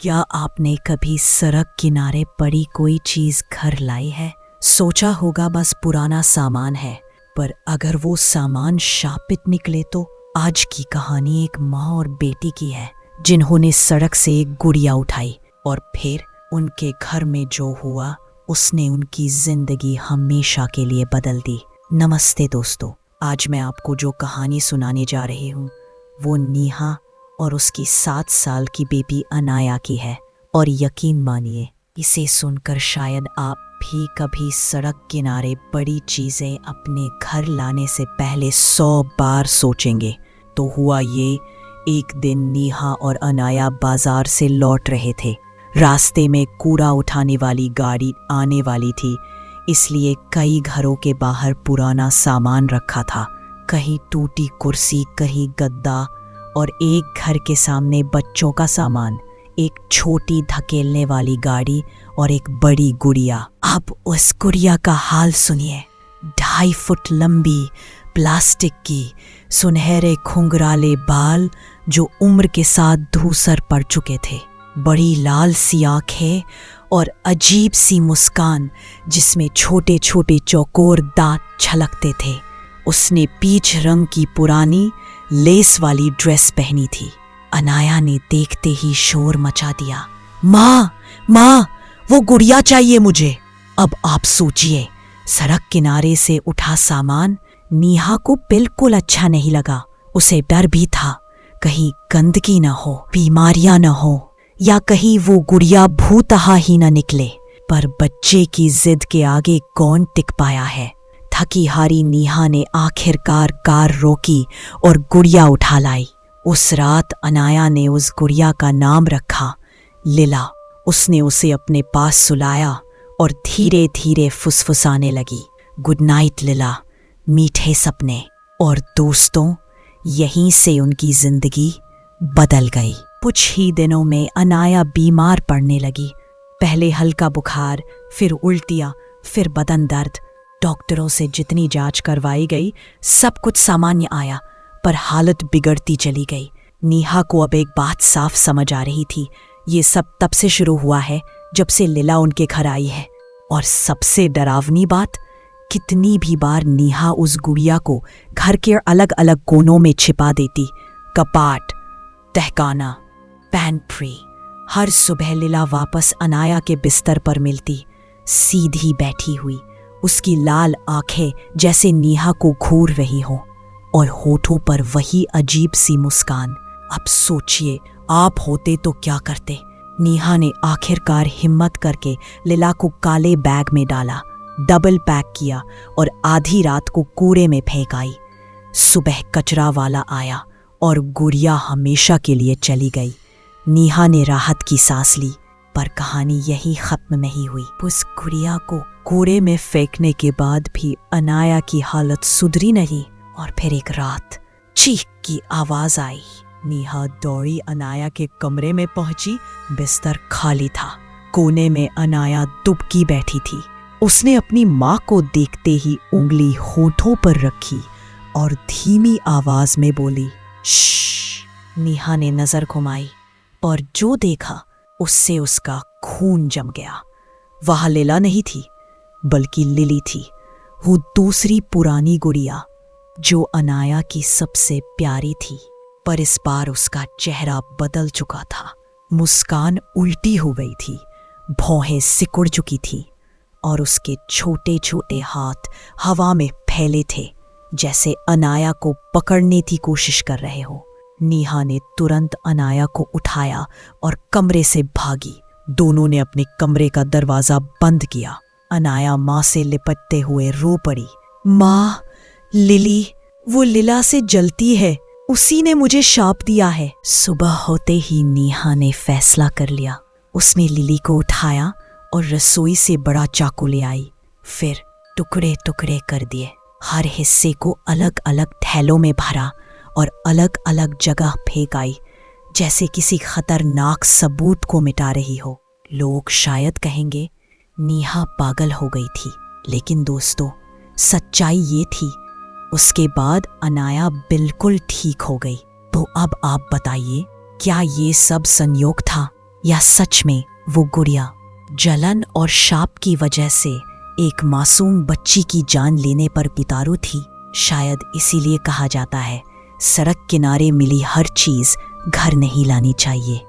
क्या आपने कभी सड़क किनारे पड़ी कोई चीज घर लाई है? सोचा होगा बस पुराना सामान है, पर अगर वो सामान शापित निकले तो? आज की कहानी एक माँ और बेटी की है, जिन्होंने सड़क से एक गुड़िया उठाई और फिर उनके घर में जो हुआ उसने उनकी जिंदगी हमेशा के लिए बदल दी। नमस्ते दोस्तों, आज मैं आपको जो कहानी सुनाने जा रही हूँ वो नेहा और उसकी 7 साल की बेबी अनाया की है। और यकीन मानिए, इसे सुनकर शायद आप भी कभी सड़क किनारे बड़ी चीजें अपने घर लाने से पहले 100 बार सोचेंगे। तो हुआ ये, एक दिन नेहा और अनाया बाजार से लौट रहे थे। रास्ते में कूड़ा उठाने वाली गाड़ी आने वाली थी, इसलिए कई घरों के बाहर पुराना सामान रखा था। कहीं टूटी कुर्सी, कहीं गद्दा, और एक घर के सामने बच्चों का सामान, एक छोटी धकेलने वाली गाड़ी और एक बड़ी गुड़िया। अब उस गुड़िया का हाल सुनिए। 2.5 फुट लंबी, प्लास्टिक की, सुनहरे घुंघराले बाल जो उम्र के साथ धूसर पड़ चुके थे, बड़ी लाल सी आंखें और अजीब सी मुस्कान जिसमें छोटे छोटे चौकोर दांत छलकते थे। उसने पीच रंग की पुरानी लेस वाली ड्रेस पहनी थी। अनाया ने देखते ही शोर मचा दिया। माँ, माँ, वो गुड़िया चाहिए मुझे। अब आप सोचिए, सड़क किनारे से उठा सामान नेहा को बिल्कुल अच्छा नहीं लगा। उसे डर भी था, कहीं गंदगी न हो, बीमारियां न हो, या कहीं वो गुड़िया भूतहा ही न निकले। पर बच्चे की जिद के आगे कौन टिक पाया है। थकी हारी नेहा ने आखिरकार कार रोकी और गुड़िया उठा लाई। उस रात अनाया ने उस गुड़िया का नाम रखा लीला। उसने उसे अपने पास सुलाया और धीरे धीरे फुसफुसाने लगी, गुड नाइट लीला, मीठे सपने। और दोस्तों, यहीं से उनकी जिंदगी बदल गई। कुछ ही दिनों में अनाया बीमार पड़ने लगी। पहले हल्का बुखार, फिर उल्टियाँ, फिर बदन दर्द। डॉक्टरों से जितनी जांच करवाई गई सब कुछ सामान्य आया, पर हालत बिगड़ती चली गई। नेहा को अब एक बात साफ समझ आ रही थी, ये सब तब से शुरू हुआ है जब से लीला उनके घर आई है। और सबसे डरावनी बात, कितनी भी बार नेहा उस गुड़िया को घर के अलग अलग कोनों में छिपा देती, कपाट, तहखाना, पैंट्री। हर सुबह लीला वापस अनाया के बिस्तर पर मिलती, सीधी बैठी हुई, उसकी लाल आंखें जैसे नेहा को घूर रही हो, और होठों पर वही अजीब सी मुस्कान। अब सोचिए, आप होते तो क्या करते। नेहा ने आखिरकार हिम्मत करके लीला को काले बैग में डाला, डबल पैक किया और आधी रात को कूड़े में फेंक आई। सुबह कचरा वाला आया और गुड़िया हमेशा के लिए चली गई। नेहा ने राहत की सांस ली, पर कहानी यही खत्म नहीं हुई। उस गुड़िया को कूड़े में फेंकने के बाद भी अनाया की हालत सुधरी नहीं, और फिर एक रात चीख की आवाज आई। नेहा दौड़ी अनाया के कमरे में पहुंची। बिस्तर खाली था। कोने में अनाया दुबकी बैठी थी। उसने अपनी माँ को देखते ही उंगली होठों पर रखी और धीमी आवाज में बोली, श्श। नेहा ने नजर घुमाई और जो देखा उससे उसका खून जम गया। वह लीला नहीं थी, बल्कि लिली थी, वो दूसरी पुरानी गुड़िया जो अनाया की सबसे प्यारी थी। पर इस बार उसका चेहरा बदल चुका था। मुस्कान उल्टी हो गई थी, भौहें सिकुड़ चुकी थी, और उसके छोटे छोटे हाथ हवा में फैले थे, जैसे अनाया को पकड़ने की कोशिश कर रहे हो। नेहा ने तुरंत अनाया को उठाया और कमरे से भागी। दोनों ने अपने कमरे का दरवाजा बंद किया। अनाया माँ से लिपटते हुए रो पड़ी, माँ, लिली, वो लीला से जलती है, उसी ने मुझे शाप दिया है। सुबह होते ही नेहा ने फैसला कर लिया। उसने लिली को उठाया और रसोई से बड़ा चाकू ले आई, फिर टुकड़े टुकड़े कर दिए। हर हिस्से को अलग अलग थैलों में भरा और अलग अलग जगह फेंक आई, जैसे किसी खतरनाक सबूत को मिटा रही हो। लोग शायद कहेंगे नेहा पागल हो गई थी, लेकिन दोस्तों, सच्चाई ये थी, उसके बाद अनाया बिल्कुल ठीक हो गई। तो अब आप बताइए, क्या ये सब संयोग था या सच में वो गुड़िया जलन और शाप की वजह से एक मासूम बच्ची की जान लेने पर उतारू थी? शायद इसीलिए कहा जाता है, सड़क किनारे मिली हर चीज घर नहीं लानी चाहिए।